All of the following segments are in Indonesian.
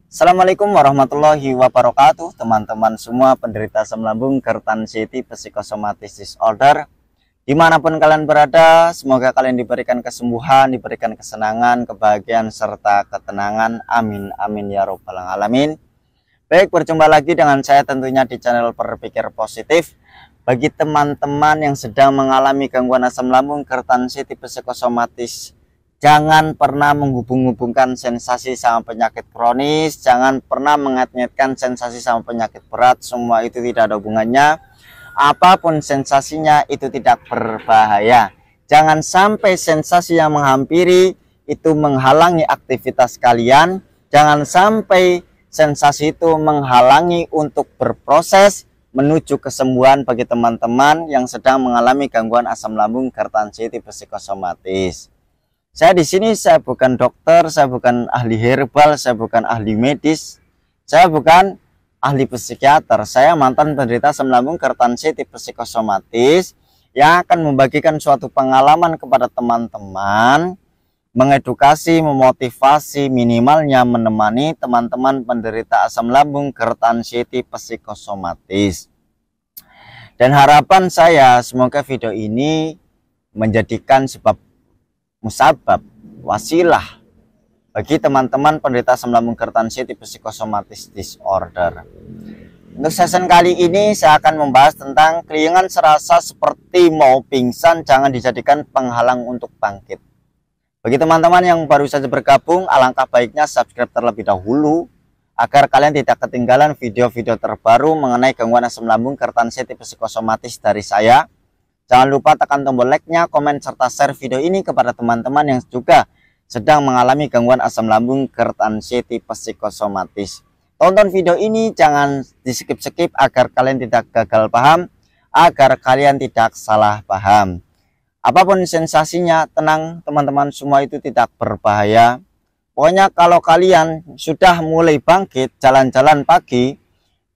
Assalamualaikum warahmatullahi wabarakatuh, teman-teman semua penderita asam lambung, GERD, anxiety, psikosomatis disorder. Dimanapun kalian berada, semoga kalian diberikan kesembuhan, diberikan kesenangan, kebahagiaan, serta ketenangan. Amin, amin ya robbal alamin. Baik, berjumpa lagi dengan saya tentunya di channel Berpikir Positif. Bagi teman-teman yang sedang mengalami gangguan asam lambung, GERD, anxiety, psikosomatis, jangan pernah menghubung-hubungkan sensasi sama penyakit kronis, jangan pernah mengait-ngaitkan sensasi sama penyakit berat. Semua itu tidak ada hubungannya. Apapun sensasinya itu tidak berbahaya. Jangan sampai sensasi yang menghampiri itu menghalangi aktivitas kalian. Jangan sampai sensasi itu menghalangi untuk berproses menuju kesembuhan bagi teman-teman yang sedang mengalami gangguan asam lambung, GERD, anxiety, psikosomatis. Saya di sini, saya bukan dokter, saya bukan ahli herbal, saya bukan ahli medis, saya bukan ahli psikiater. Saya mantan penderita asam lambung, GERD, anxiety, psikosomatis yang akan membagikan suatu pengalaman kepada teman-teman, mengedukasi, memotivasi, minimalnya menemani teman-teman penderita asam lambung, GERD, anxiety, psikosomatis. Dan harapan saya semoga video ini menjadikan sebab musabab, wasilah bagi teman-teman penderita asam lambung, GERD, anxiety, psikosomatis disorder. Untuk sesi kali ini saya akan membahas tentang keliengan serasa seperti mau pingsan jangan dijadikan penghalang untuk bangkit. Bagi teman-teman yang baru saja bergabung, alangkah baiknya subscribe terlebih dahulu agar kalian tidak ketinggalan video-video terbaru mengenai gangguan asam lambung, GERD, anxiety, psikosomatis dari saya. Jangan lupa tekan tombol like-nya, komen, serta share video ini kepada teman-teman yang juga sedang mengalami gangguan asam lambung, GERD, anxiety, psikosomatis. Tonton video ini, jangan di-skip-skip agar kalian tidak gagal paham, agar kalian tidak salah paham. Apapun sensasinya, tenang teman-teman, semua itu tidak berbahaya. Pokoknya kalau kalian sudah mulai bangkit, jalan-jalan pagi,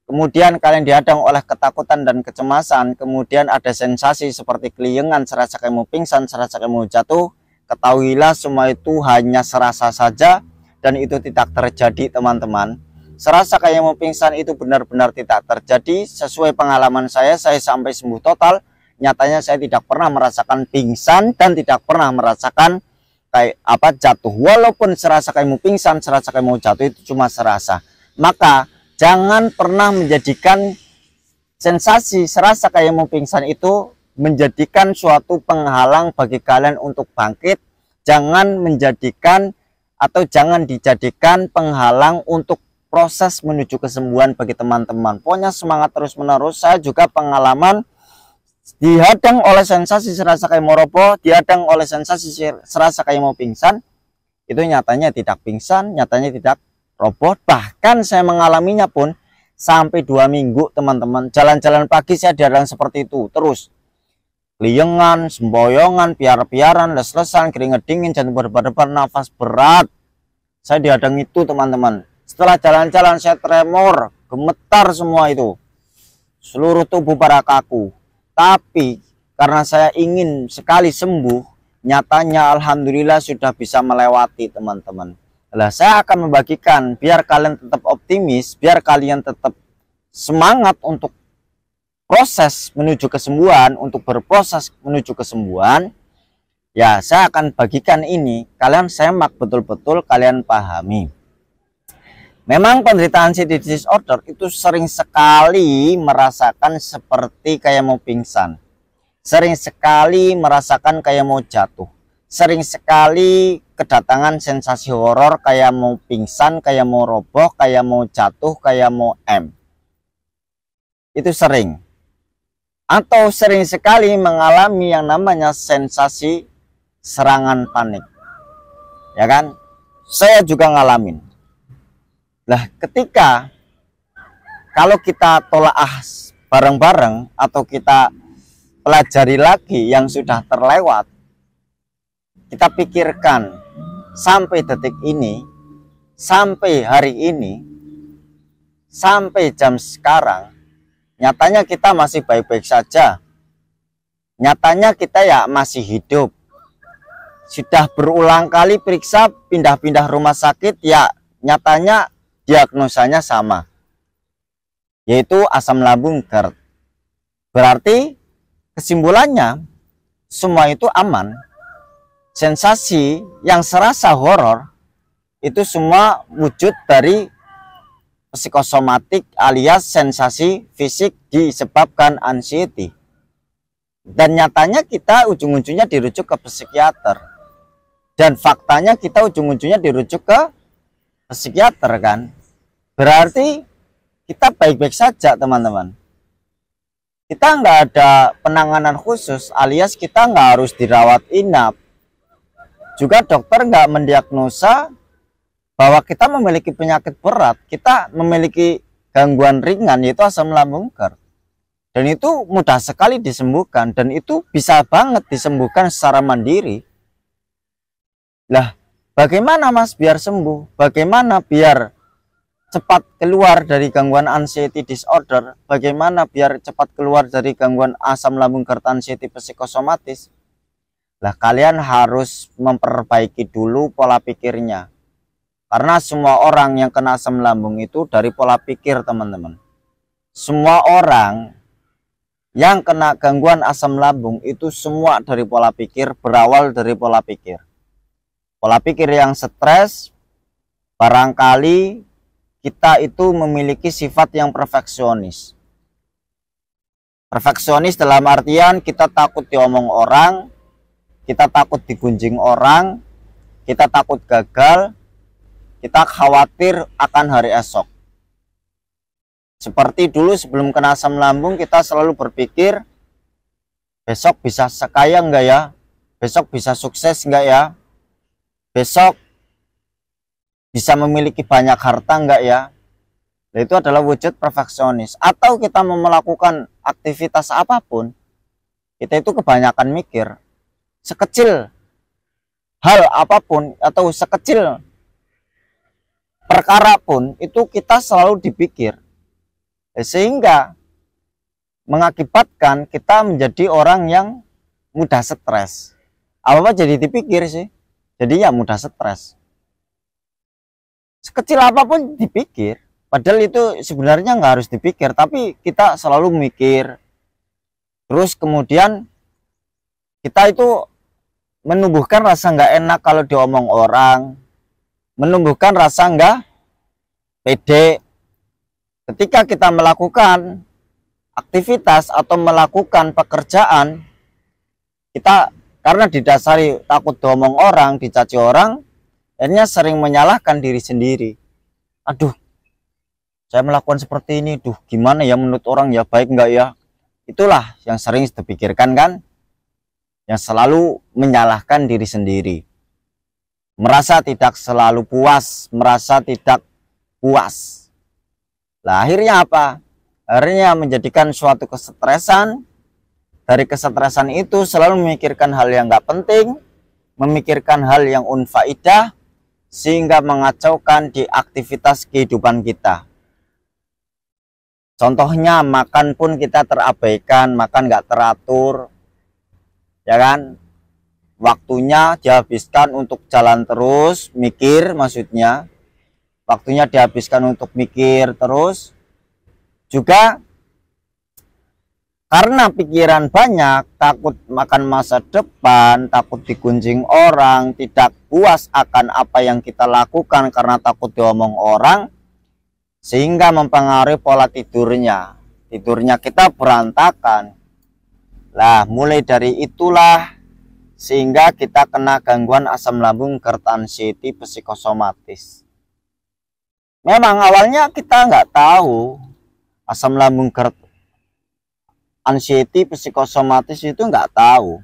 kemudian kalian dihadang oleh ketakutan dan kecemasan, kemudian ada sensasi seperti keliengan, serasa kayak mau pingsan, serasa kayak mau jatuh, ketahuilah semua itu hanya serasa saja dan itu tidak terjadi teman-teman. Serasa kayak mau pingsan itu benar-benar tidak terjadi. Sesuai pengalaman saya sampai sembuh total. Nyatanya saya tidak pernah merasakan pingsan dan tidak pernah merasakan kayak jatuh. Walaupun serasa kayak mau pingsan, serasa kayak mau jatuh, itu cuma serasa. Maka jangan pernah menjadikan sensasi serasa kayak mau pingsan itu menjadikan suatu penghalang bagi kalian untuk bangkit. Jangan menjadikan atau jangan dijadikan penghalang untuk proses menuju kesembuhan bagi teman-teman. Pokoknya semangat terus-menerus. Saya juga pengalaman dihadang oleh sensasi serasa kayak mau roboh, dihadang oleh sensasi serasa kayak mau pingsan. Itu nyatanya tidak pingsan, nyatanya tidak roboh. Bahkan saya mengalaminya pun sampai 2 minggu teman-teman. Jalan-jalan pagi saya dihadang seperti itu terus. Keliengan, semboyongan, piar-piaran, les-lesan, keringet dingin, jantung berdebar-debar, nafas berat. Saya dihadang itu teman-teman. Setelah jalan-jalan saya tremor, gemetar semua itu. Seluruh tubuh pada kaku. Tapi karena saya ingin sekali sembuh, nyatanya alhamdulillah sudah bisa melewati teman-teman. Nah, saya akan membagikan biar kalian tetap optimis, biar kalian tetap semangat untuk proses menuju kesembuhan, untuk berproses menuju kesembuhan. Ya, saya akan bagikan ini, kalian semak betul-betul, kalian pahami. Memang penderita anxiety disorder itu sering sekali merasakan seperti kayak mau pingsan. Sering sekali merasakan kayak mau jatuh. Sering sekali kedatangan sensasi horor kayak mau pingsan, kayak mau roboh, kayak mau jatuh, kayak mau Itu sering. Atau sering sekali mengalami yang namanya sensasi serangan panik. Ya kan? Saya juga ngalamin. Nah, ketika kalau kita tolaah bareng-bareng atau kita pelajari lagi yang sudah terlewat, kita pikirkan sampai detik ini, sampai hari ini, sampai jam sekarang, nyatanya kita masih baik-baik saja. Nyatanya kita ya masih hidup. Sudah berulang kali periksa pindah-pindah rumah sakit, ya nyatanya diagnosanya sama, yaitu asam lambung GERD. Berarti kesimpulannya semua itu aman. Sensasi yang serasa horor itu semua wujud dari psikosomatik alias sensasi fisik disebabkan anxiety. Dan nyatanya kita ujung-ujungnya dirujuk ke psikiater. Dan faktanya kita ujung-ujungnya dirujuk ke psikiater kan. Berarti kita baik-baik saja teman-teman. Kita nggak ada penanganan khusus alias kita nggak harus dirawat inap. Juga dokter nggak mendiagnosa bahwa kita memiliki penyakit berat, kita memiliki gangguan ringan yaitu asam lambung GERD. Dan itu mudah sekali disembuhkan dan itu bisa banget disembuhkan secara mandiri. Lah, bagaimana Mas biar sembuh? Bagaimana biar cepat keluar dari gangguan anxiety disorder? Bagaimana biar cepat keluar dari gangguan asam lambung GERD anxiety psikosomatis? Lah, kalian harus memperbaiki dulu pola pikirnya. Karena semua orang yang kena asam lambung itu dari pola pikir teman-teman. Semua orang yang kena gangguan asam lambung itu semua dari pola pikir, berawal dari pola pikir. Pola pikir yang stres, barangkali kita itu memiliki sifat yang perfeksionis. Perfeksionis dalam artian kita takut diomong orang, kita takut digunjing orang, kita takut gagal, kita khawatir akan hari esok. Seperti dulu sebelum kena asam lambung kita selalu berpikir besok bisa sekaya enggak ya, besok bisa sukses enggak ya, besok bisa memiliki banyak harta enggak ya. Nah, itu adalah wujud perfeksionis. Atau kita mau melakukan aktivitas apapun, kita itu kebanyakan mikir. Sekecil hal apapun atau sekecil perkara pun itu kita selalu dipikir, sehingga mengakibatkan kita menjadi orang yang mudah stres. Apa-apa jadi dipikir sih, jadi ya mudah stres. Sekecil apapun dipikir, padahal itu sebenarnya nggak harus dipikir, tapi kita selalu mikir. Terus kemudian kita itu menumbuhkan rasa nggak enak kalau diomong orang, menumbuhkan rasa nggak pede ketika kita melakukan aktivitas atau melakukan pekerjaan. Kita karena didasari takut diomong orang, dicaci orang, akhirnya sering menyalahkan diri sendiri. Aduh, saya melakukan seperti ini, duh gimana ya menurut orang ya, baik nggak ya? Itulah yang sering dipikirkan kan, yang selalu menyalahkan diri sendiri. Merasa tidak selalu puas, merasa tidak puas. Nah, akhirnya apa? Akhirnya menjadikan suatu kesetresan. Dari kesetresan itu selalu memikirkan hal yang nggak penting, memikirkan hal yang unfaidah, sehingga mengacaukan di aktivitas kehidupan kita. Contohnya makan pun kita terabaikan, makan nggak teratur, ya kan? Waktunya dihabiskan untuk jalan terus, mikir maksudnya. Waktunya dihabiskan untuk mikir terus. Juga karena pikiran banyak, takut makan masa depan, takut digunjing orang, tidak puas akan apa yang kita lakukan karena takut diomong orang, sehingga mempengaruhi pola tidurnya. Tidurnya kita berantakan. Lah, mulai dari itulah sehingga kita kena gangguan asam lambung GERD anxiety psikosomatis. Memang awalnya kita nggak tahu asam lambung GERD anxiety psikosomatis itu nggak tahu.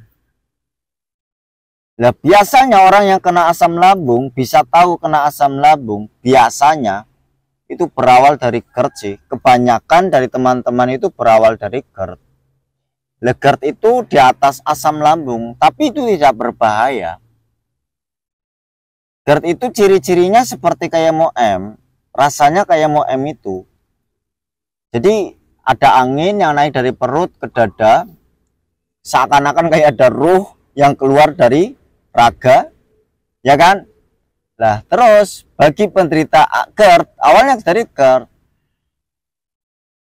Nah, biasanya orang yang kena asam lambung bisa tahu kena asam lambung biasanya itu berawal dari GERD sih. Kebanyakan dari teman-teman itu berawal dari GERD. GERD itu di atas asam lambung, tapi itu tidak berbahaya. GERD itu ciri-cirinya seperti kayak moem, rasanya kayak moem itu. Jadi ada angin yang naik dari perut ke dada, seakan-akan kayak ada ruh yang keluar dari raga, ya kan? Lah terus bagi penderita GERD, awalnya dari GERD,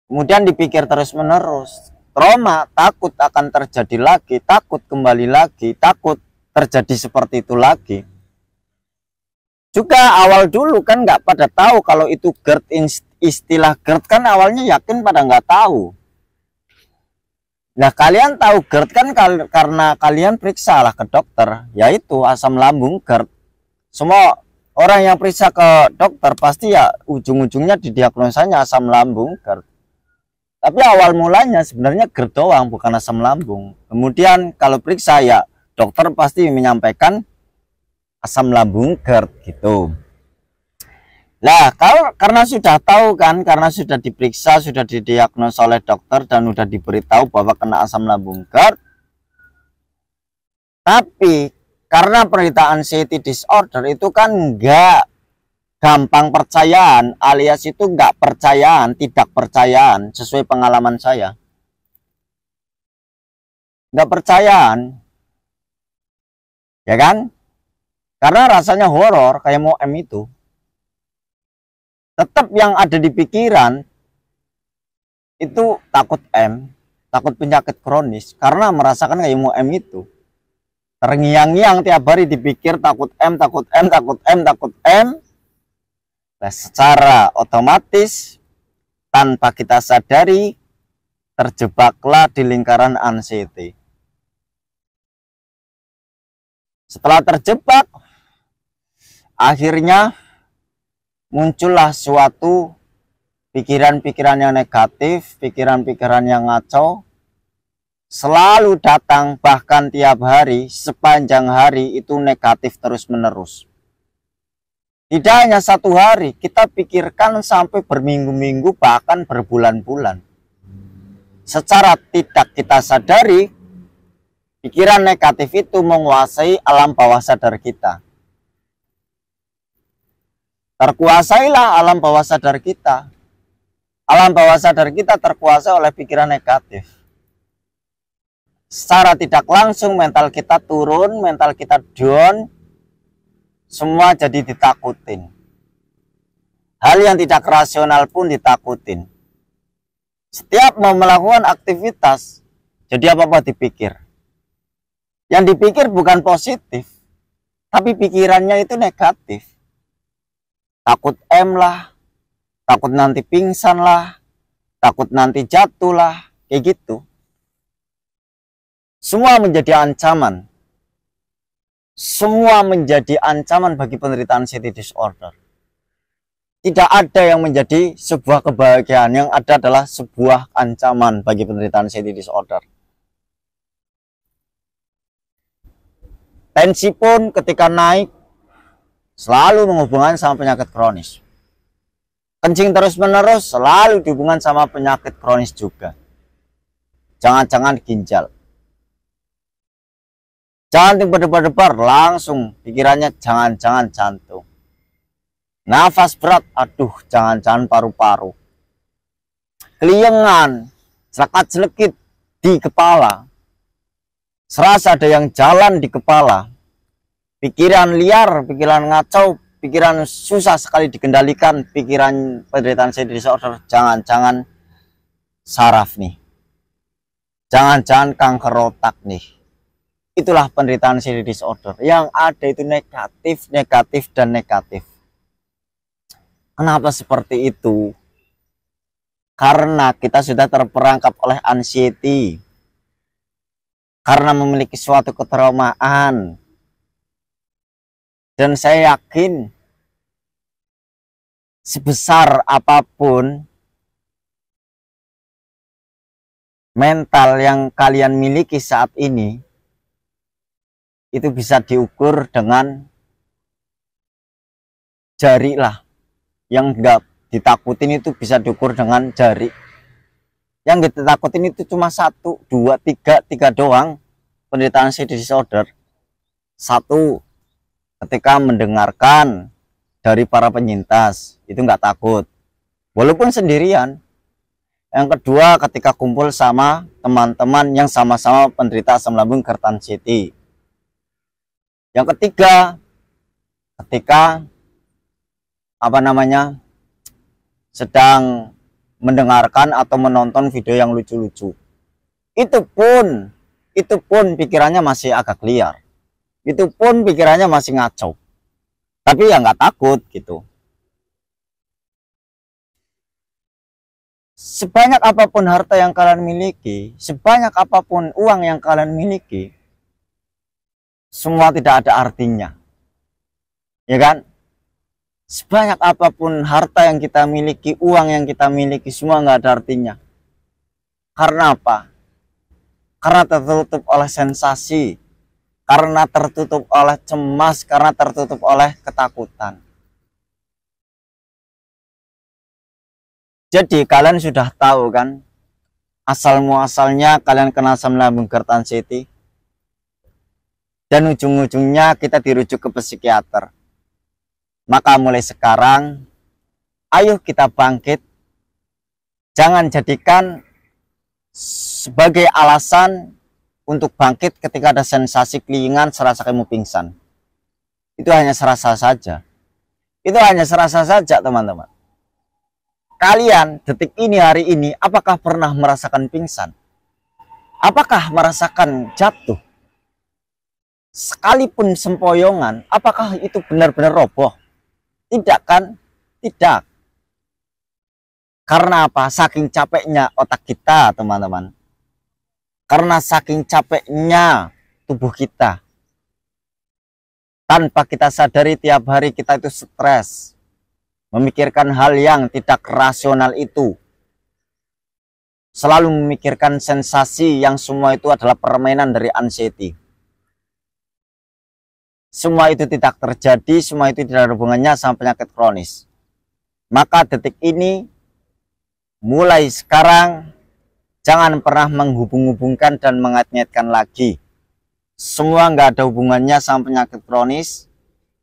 kemudian dipikir terus menerus, trauma, takut akan terjadi lagi, takut kembali lagi, takut terjadi seperti itu lagi. Juga awal dulu kan nggak pada tahu kalau itu GERD, istilah GERD kan awalnya yakin pada nggak tahu. Nah kalian tahu GERD kan karena kalian periksa lah ke dokter, yaitu asam lambung GERD. Semua orang yang periksa ke dokter pasti ya ujung-ujungnya didiagnosanya asam lambung GERD. Tapi awal mulanya sebenarnya GERD doang, bukan asam lambung. Kemudian kalau periksa ya dokter pasti menyampaikan asam lambung GERD gitu. Nah, karena sudah tahu kan, karena sudah diperiksa, sudah didiagnos oleh dokter dan sudah diberitahu bahwa kena asam lambung GERD. Tapi karena penderita anxiety disorder itu kan enggak gampang percayaan, alias itu enggak percayaan, tidak percayaan sesuai pengalaman saya. Enggak percayaan. Ya kan? Karena rasanya horor kayak mau itu. Tetap yang ada di pikiran itu takut takut penyakit kronis karena merasakan kayak mau itu. Terngiang-ngiang tiap hari dipikir takut takut takut takut Nah, secara otomatis tanpa kita sadari terjebaklah di lingkaran anxiety. Setelah terjebak, akhirnya muncullah suatu pikiran-pikiran yang negatif, pikiran-pikiran yang ngaco, selalu datang bahkan tiap hari, sepanjang hari itu negatif terus-menerus. Tidak hanya satu hari, kita pikirkan sampai berminggu-minggu bahkan berbulan-bulan. Secara tidak kita sadari, pikiran negatif itu menguasai alam bawah sadar kita. Terkuasailah alam bawah sadar kita. Alam bawah sadar kita terkuasai oleh pikiran negatif. Secara tidak langsung mental kita turun, mental kita down, semua jadi ditakutin. Hal yang tidak rasional pun ditakutin. Setiap mau melakukan aktivitas, jadi apa-apa dipikir. Yang dipikir bukan positif, tapi pikirannya itu negatif. Takut lah, takut nanti pingsan lah, takut nanti jatuh lah, kayak gitu. Semua menjadi ancaman. Semua menjadi ancaman bagi penderita anxiety disorder. Tidak ada yang menjadi sebuah kebahagiaan, yang ada adalah sebuah ancaman bagi penderita anxiety disorder. Tensi pun ketika naik selalu menghubungkan sama penyakit kronis. Kencing terus-menerus selalu dihubungkan sama penyakit kronis juga. Jangan-jangan ginjal. Jangan berdebar-debar, langsung pikirannya jangan-jangan jantung. Nafas berat, aduh jangan-jangan paru-paru. Keliengan, selekat-selekit di kepala. Serasa ada yang jalan di kepala. Pikiran liar, pikiran ngacau, pikiran susah sekali dikendalikan, pikiran penderita anxiety disorder, jangan-jangan saraf nih. Jangan-jangan kanker otak nih. Itulah penderita anxiety disorder. Yang ada itu negatif, negatif, dan negatif. Kenapa seperti itu? Karena kita sudah terperangkap oleh anxiety. Karena memiliki suatu ketraumaan. Dan saya yakin sebesar apapun mental yang kalian miliki saat ini, itu bisa diukur dengan jari lah. Yang enggak ditakutin itu bisa diukur dengan jari. Yang ditakutin itu cuma 1, 2, 3 doang penderita anxiety disorder. 1, ketika mendengarkan dari para penyintas, itu nggak takut walaupun sendirian. Yang kedua, ketika kumpul sama teman-teman yang sama-sama penderita asam lambung GERD anxiety. Yang ketiga, ketika sedang mendengarkan atau menonton video yang lucu-lucu. Itu pun pikirannya masih agak liar. Itu pun pikirannya masih ngaco. Tapi ya nggak takut gitu. Sebanyak apapun harta yang kalian miliki, sebanyak apapun uang yang kalian miliki, semua tidak ada artinya. Ya kan? Sebanyak apapun harta yang kita miliki, uang yang kita miliki, semua nggak ada artinya. Karena apa? Karena tertutup oleh sensasi, karena tertutup oleh cemas, karena tertutup oleh ketakutan. Jadi kalian sudah tahu kan, asal muasalnya kalian kena asam lambung Kertan City, dan ujung-ujungnya kita dirujuk ke psikiater. Maka mulai sekarang, ayo kita bangkit. Jangan jadikan sebagai alasan untuk bangkit ketika ada sensasi kelingan serasa kamu pingsan. Itu hanya serasa saja. Itu hanya serasa saja, teman-teman. Kalian detik ini, hari ini, apakah pernah merasakan pingsan? Apakah merasakan jatuh? Sekalipun sempoyongan, apakah itu benar-benar roboh? Tidak kan? Tidak. Karena apa? Saking capeknya otak kita, teman-teman. Karena saking capeknya tubuh kita. Tanpa kita sadari tiap hari kita itu stres. Memikirkan hal yang tidak rasional itu. Selalu memikirkan sensasi yang semua itu adalah permainan dari anxiety. Semua itu tidak terjadi, semua itu tidak ada hubungannya sama penyakit kronis. Maka detik ini, mulai sekarang, jangan pernah menghubung-hubungkan dan mengait-ngaitkan lagi. Semua nggak ada hubungannya sama penyakit kronis.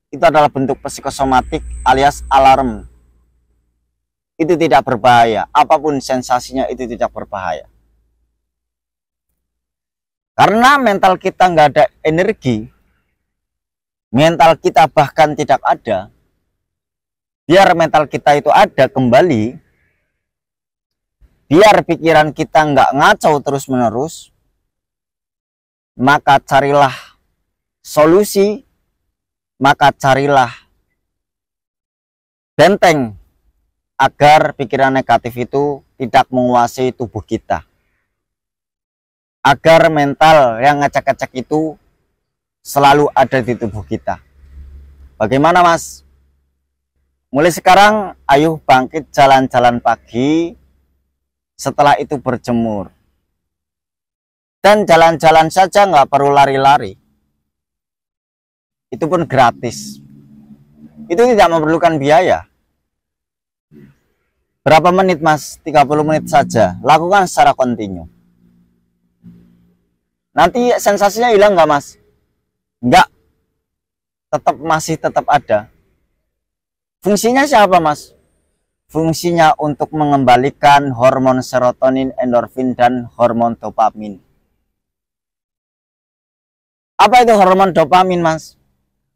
Itu adalah bentuk psikosomatik alias alarm. Itu tidak berbahaya. Apapun sensasinya itu tidak berbahaya. Karena mental kita nggak ada energi, mental kita bahkan tidak ada. Biar mental kita itu ada kembali, biar pikiran kita nggak ngacau terus-menerus, maka carilah solusi, maka carilah benteng agar pikiran negatif itu tidak menguasai tubuh kita. Agar mental yang ngecek-ngecek itu selalu ada di tubuh kita. Bagaimana, Mas? Mulai sekarang, ayo bangkit jalan-jalan pagi, setelah itu berjemur. Dan jalan-jalan saja, nggak perlu lari-lari. Itu pun gratis. Itu tidak memerlukan biaya. Berapa menit, Mas? 30 menit saja. Lakukan secara kontinu. Nanti sensasinya hilang nggak, Mas? Enggak, masih tetap ada. Fungsinya siapa, Mas? Fungsinya untuk mengembalikan hormon serotonin, endorfin, dan hormon dopamin. Apa itu hormon dopamin, Mas?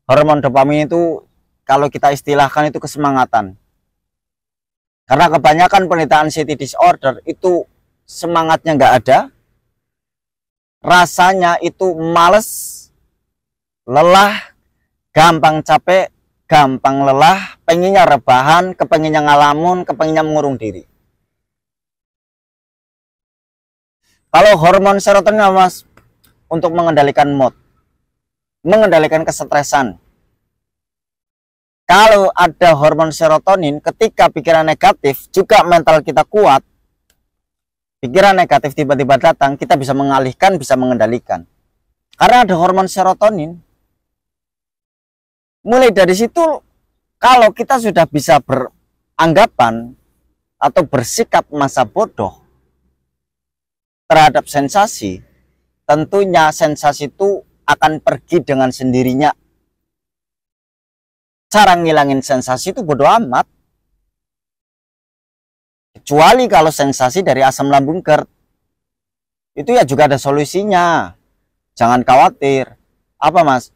Hormon dopamin itu kalau kita istilahkan itu kesemangatan. Karena kebanyakan penderita anxiety disorder itu semangatnya nggak ada, rasanya itu males, lelah, gampang capek, gampang lelah, pengennya rebahan, kepengennya ngalamun, kepengennya mengurung diri. Kalau hormon serotonin, Mas, untuk mengendalikan mood, mengendalikan kesetresan. Kalau ada hormon serotonin, ketika pikiran negatif, juga mental kita kuat, pikiran negatif tiba-tiba datang, kita bisa mengalihkan, bisa mengendalikan. Karena ada hormon serotonin. Mulai dari situ, kalau kita sudah bisa beranggapan atau bersikap masa bodoh terhadap sensasi, tentunya sensasi itu akan pergi dengan sendirinya. Cara ngilangin sensasi itu bodoh amat. Kecuali kalau sensasi dari asam lambung GERD. Itu ya juga ada solusinya. Jangan khawatir. Apa, Mas?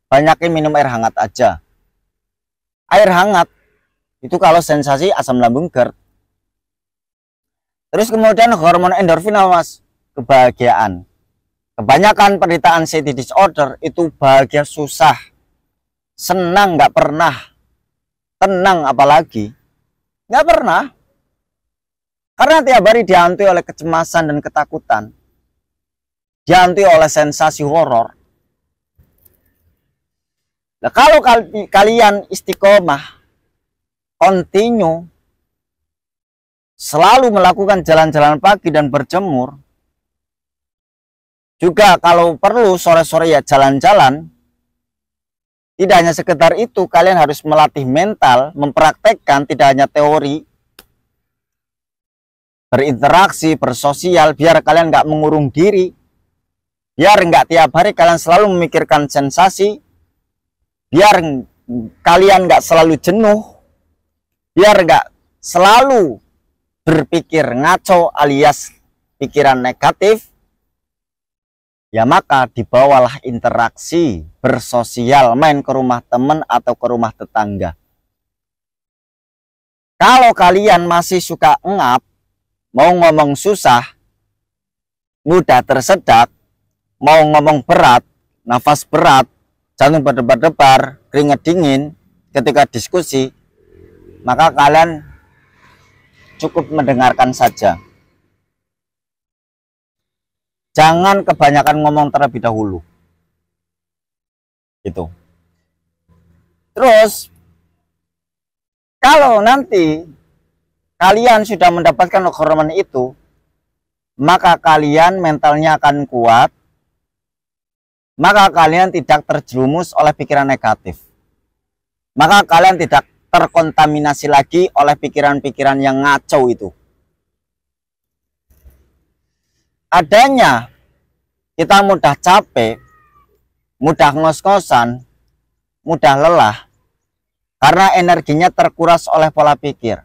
Banyakin minum air hangat aja. air hangat. Itu kalau sensasi asam lambung GERD. Terus kemudian hormon endorfin Mas, kebahagiaan. Kebanyakan penderita anxiety disorder itu bahagia susah, senang nggak pernah, tenang apalagi nggak pernah. Karena tiap hari dihantui oleh kecemasan dan ketakutan, dihantui oleh sensasi horor. Nah, kalau kalian istiqomah, continue, selalu melakukan jalan-jalan pagi dan berjemur, juga kalau perlu sore-sore ya jalan-jalan. Tidak hanya sekedar itu, kalian harus melatih mental, mempraktekkan, tidak hanya teori, berinteraksi, bersosial, biar kalian nggak mengurung diri, biar nggak tiap hari kalian selalu memikirkan sensasi, biar kalian nggak selalu jenuh, biar nggak selalu berpikir ngaco alias pikiran negatif. Ya maka dibawalah interaksi, bersosial, main ke rumah teman atau ke rumah tetangga. Kalau kalian masih suka ngap, mau ngomong susah, mudah tersedak, mau ngomong berat, nafas berat, jantung berdebar-debar, keringat dingin ketika diskusi, maka kalian cukup mendengarkan saja. Jangan kebanyakan ngomong terlebih dahulu. Gitu. Terus, kalau nanti kalian sudah mendapatkan hormon itu, maka kalian mentalnya akan kuat, maka kalian tidak terjerumus oleh pikiran negatif. Maka kalian tidak terkontaminasi lagi oleh pikiran-pikiran yang ngaco itu. Adanya kita mudah capek, mudah ngos-ngosan, mudah lelah, karena energinya terkuras oleh pola pikir.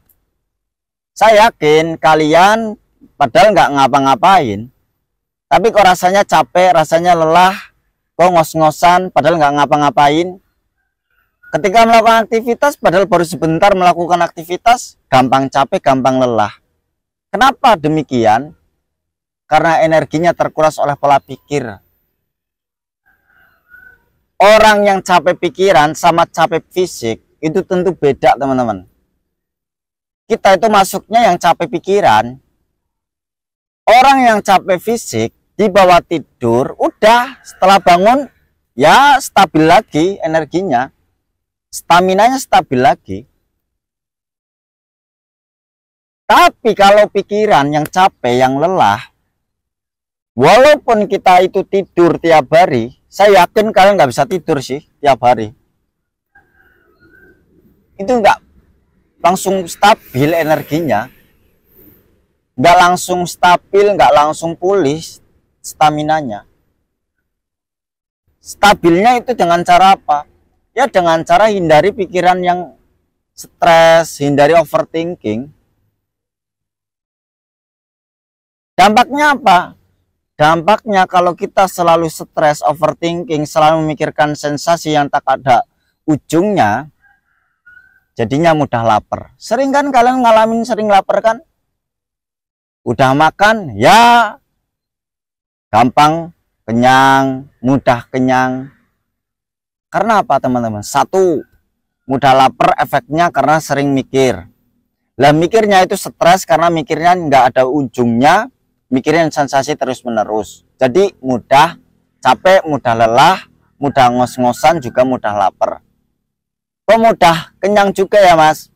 Saya yakin kalian padahal nggak ngapa-ngapain, tapi kok rasanya capek, rasanya lelah, kok ngos-ngosan, padahal nggak ngapa-ngapain. Ketika melakukan aktivitas, padahal baru sebentar melakukan aktivitas, gampang capek, gampang lelah. Kenapa demikian? Karena energinya terkuras oleh pola pikir. Orang yang capek pikiran sama capek fisik itu tentu beda, teman-teman. Kita itu masuknya yang capek pikiran. Orang yang capek fisik dibawa tidur, udah setelah bangun ya stabil lagi energinya, staminanya stabil lagi. Tapi kalau pikiran yang capek, yang lelah, walaupun kita itu tidur tiap hari, saya yakin kalian nggak bisa tidur sih tiap hari. Itu nggak langsung stabil energinya, nggak langsung stabil, nggak langsung pulih staminanya. Stabilnya itu dengan cara apa? Ya dengan cara hindari pikiran yang stres, hindari overthinking. Dampaknya apa? Dampaknya kalau kita selalu stres, overthinking, selalu memikirkan sensasi yang tak ada ujungnya, jadinya mudah lapar. Sering kan kalian ngalamin sering lapar kan? Udah makan, ya gampang kenyang, mudah kenyang. Karena apa teman-teman? Satu, mudah lapar efeknya karena sering mikir. Lah mikirnya itu stres karena mikirnya nggak ada ujungnya, mikirin sensasi terus-menerus. Jadi mudah capek, mudah lelah, mudah ngos-ngosan, juga mudah lapar. Kok mudah kenyang juga ya mas?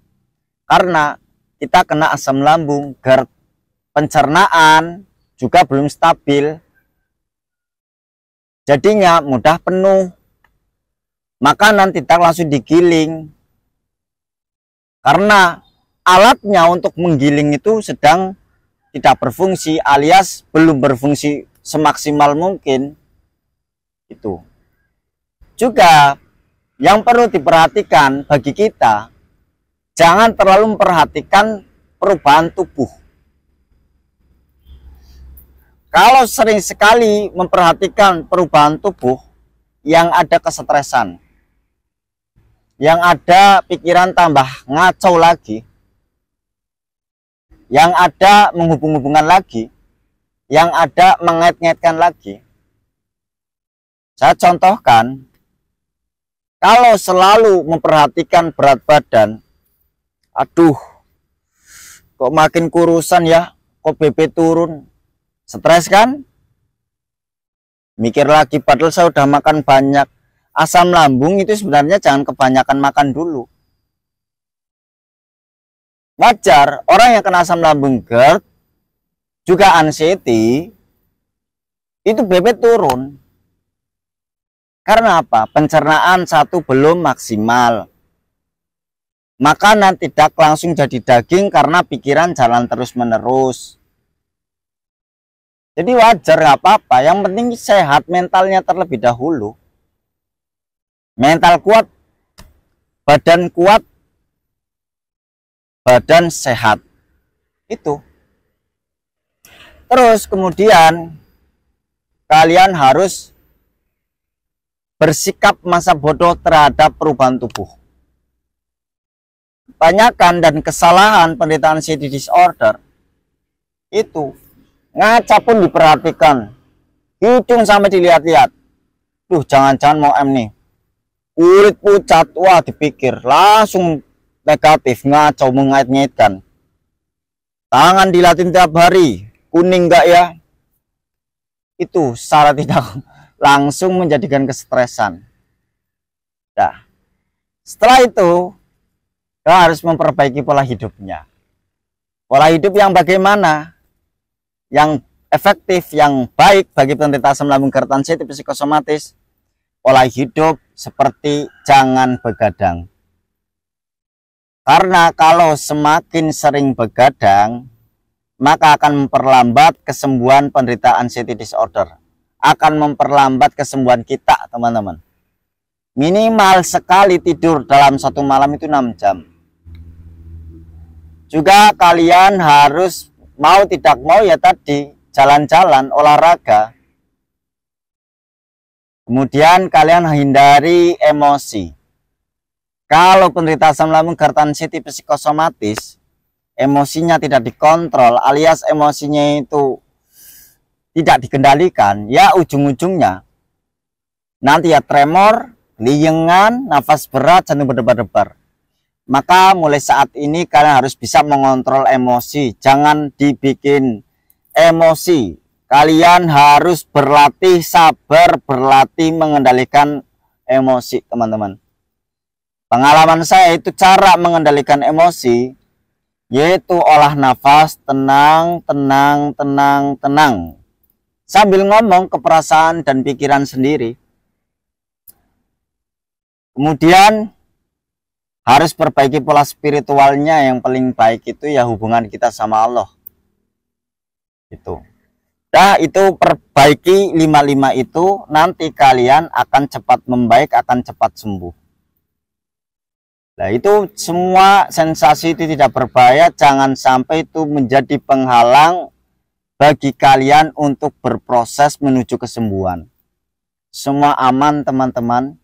Karena kita kena asam lambung, GERD, pencernaan juga belum stabil. Jadinya mudah penuh. Makanan tidak langsung digiling. Karena alatnya untuk menggiling itu sedang tidak berfungsi alias belum berfungsi semaksimal mungkin. Itu juga yang perlu diperhatikan bagi kita, jangan terlalu memperhatikan perubahan tubuh. Kalau sering sekali memperhatikan perubahan tubuh, yang ada kesetresan. yang ada pikiran tambah ngaco lagi, yang ada menghubung-hubungan lagi, yang ada mengait-ngaitkan lagi. Saya contohkan, kalau selalu memperhatikan berat badan, aduh, kok makin kurusan ya, kok BP turun, stres kan? Mikir lagi, padahal saya udah makan banyak. Asam lambung itu sebenarnya jangan kebanyakan makan dulu. Wajar, orang yang kena asam lambung GERD, juga anxiety, itu BP turun. Karena apa? Pencernaan satu belum maksimal. Makanan tidak langsung jadi daging karena pikiran jalan terus-menerus. Jadi wajar, nggak apa-apa. Yang penting sehat mentalnya terlebih dahulu. Mental kuat, badan kuat, badan sehat. Itu. Terus kemudian kalian harus bersikap masa bodoh terhadap perubahan tubuh. Kebanyakan dan kesalahan penderita anxiety disorder itu ngaca pun diperhatikan, hidung sampai dilihat-lihat. Duh, jangan-jangan mau M nih. Kulit pucat, wah dipikir langsung negatif, ngaco, mengait-ngaitkan. Tangan dilatin tiap hari, kuning enggak ya? Itu secara tidak langsung menjadikan kesetresan. Nah, setelah itu kita harus memperbaiki pola hidupnya. Pola hidup yang bagaimana? Yang efektif, yang baik bagi penderita asam lambung GERD anxiety psikosomatis. Pola hidup seperti jangan begadang. Karena kalau semakin sering begadang, maka akan memperlambat kesembuhan penderita anxiety disorder. Akan memperlambat kesembuhan kita, teman-teman. Minimal sekali tidur dalam satu malam itu 6 jam. Juga kalian harus mau tidak mau ya tadi, jalan-jalan, olahraga. Kemudian kalian hindari emosi. Kalau penderita asam lambung GERD anxiety psikosomatis, emosinya tidak dikontrol alias emosinya itu tidak dikendalikan, ya ujung-ujungnya nanti ya tremor, liengan, nafas berat, jantung berdebar-debar. Maka mulai saat ini kalian harus bisa mengontrol emosi, jangan dibikin emosi. Kalian harus berlatih sabar, berlatih mengendalikan emosi, teman-teman. Pengalaman saya itu cara mengendalikan emosi, yaitu olah nafas, tenang, tenang, tenang, tenang. Sambil ngomong ke perasaan dan pikiran sendiri. Kemudian harus perbaiki pola spiritualnya, yang paling baik itu ya hubungan kita sama Allah. Itu. Nah, itu perbaiki 5-5 itu, nanti kalian akan cepat membaik, akan cepat sembuh. Nah, itu semua sensasi itu tidak berbahaya, jangan sampai itu menjadi penghalang bagi kalian untuk berproses menuju kesembuhan. Semua aman, teman-teman.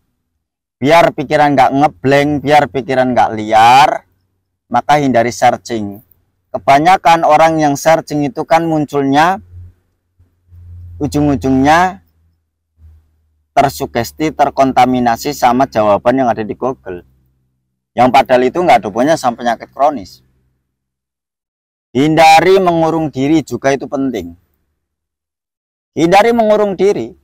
Biar pikiran nggak ngeblank, biar pikiran nggak liar, maka hindari searching. Kebanyakan orang yang searching itu kan munculnya ujung-ujungnya tersugesti, terkontaminasi sama jawaban yang ada di Google. Yang padahal itu nggak ada hubungannya sama penyakit kronis. Hindari mengurung diri juga itu penting. Hindari mengurung diri.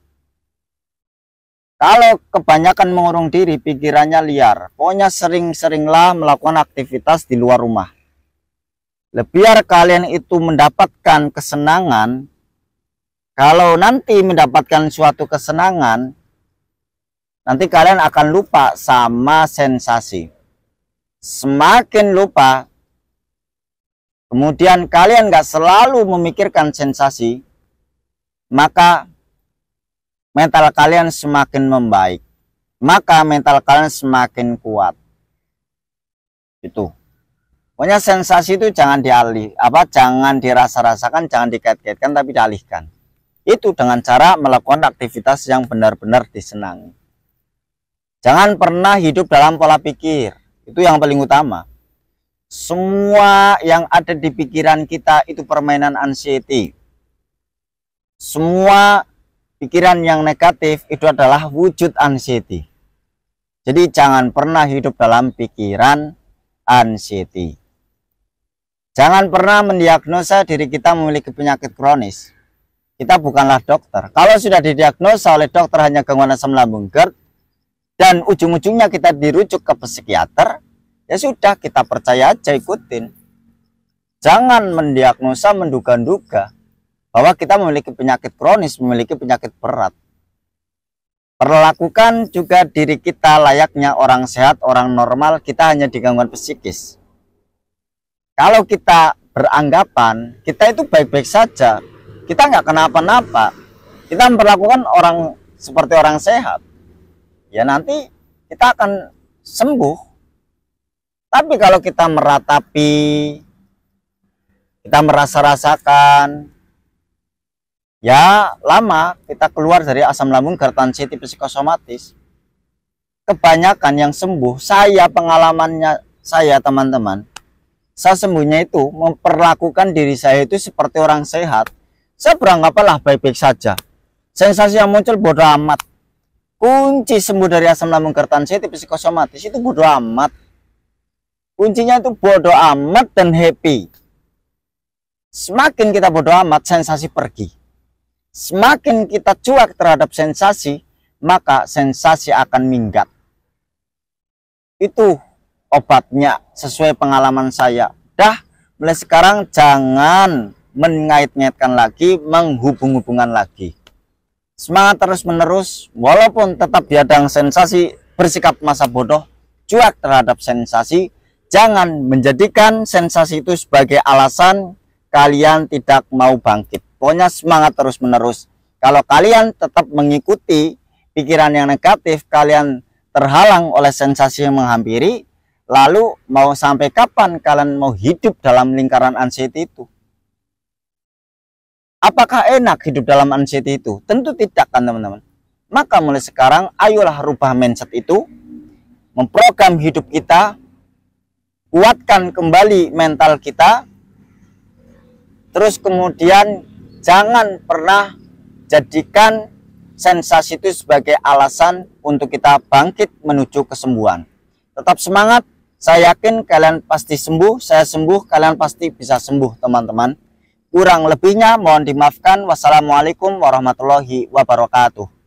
Kalau kebanyakan mengurung diri, pikirannya liar. Pokoknya sering-seringlah melakukan aktivitas di luar rumah. Biar kalian itu mendapatkan kesenangan. Kalau nanti mendapatkan suatu kesenangan, nanti kalian akan lupa sama sensasi. Semakin lupa, kemudian kalian nggak selalu memikirkan sensasi, maka mental kalian semakin membaik. Maka mental kalian semakin kuat. Itu. Pokoknya sensasi itu jangan jangan dirasa-rasakan, jangan dikait-kaitkan, tapi dialihkan. Itu dengan cara melakukan aktivitas yang benar-benar disenangi. Jangan pernah hidup dalam pola pikir. Itu yang paling utama. Semua yang ada di pikiran kita itu permainan anxiety. Semua pikiran yang negatif itu adalah wujud anxiety. Jadi jangan pernah hidup dalam pikiran anxiety. Jangan pernah mendiagnosa diri kita memiliki penyakit kronis. Kita bukanlah dokter. Kalau sudah didiagnosa oleh dokter hanya gangguan asam lambung GERD, dan ujung-ujungnya kita dirujuk ke psikiater, ya sudah, kita percaya aja, ikutin. Jangan mendiagnosa, menduga-duga bahwa kita memiliki penyakit kronis, memiliki penyakit berat. Perlakukan juga diri kita layaknya orang sehat, orang normal. Kita hanya di gangguan psikis. Kalau kita beranggapan kita itu baik-baik saja, kita nggak kenapa-napa, kita memperlakukan orang seperti orang sehat, ya nanti kita akan sembuh. Tapi kalau kita meratapi, kita merasa-rasakan, ya lama kita keluar dari asam lambung GERD anxiety psikosomatis. Kebanyakan yang sembuh, pengalamannya saya teman-teman, saya sembuhnya itu memperlakukan diri saya itu seperti orang sehat. Saya beranggapanlah baik-baik saja. Sensasi yang muncul bodoh amat. Kunci sembuh dari asam lambung GERD anxiety psikosomatis itu bodoh amat. Kuncinya itu bodoh amat dan happy. Semakin kita bodoh amat, sensasi pergi. Semakin kita cuek terhadap sensasi, maka sensasi akan minggat. Itu obatnya sesuai pengalaman saya. Dah, mulai sekarang jangan mengait-ngaitkan lagi, menghubung-hubungan lagi. Semangat terus-menerus, walaupun tetap diadang sensasi, bersikap masa bodoh, cuek terhadap sensasi. Jangan menjadikan sensasi itu sebagai alasan kalian tidak mau bangkit. Pokoknya semangat terus-menerus. Kalau kalian tetap mengikuti pikiran yang negatif, kalian terhalang oleh sensasi yang menghampiri, lalu mau sampai kapan kalian mau hidup dalam lingkaran anxiety itu? Apakah enak hidup dalam anxiety itu? Tentu tidak kan teman-teman. Maka mulai sekarang ayolah rubah mindset itu, memprogram hidup kita, kuatkan kembali mental kita, terus kemudian jangan pernah jadikan sensasi itu sebagai alasan untuk kita bangkit menuju kesembuhan. Tetap semangat. Saya yakin kalian pasti sembuh, saya sembuh, kalian pasti bisa sembuh teman-teman. Kurang lebihnya mohon dimaafkan. Wassalamualaikum warahmatullahi wabarakatuh.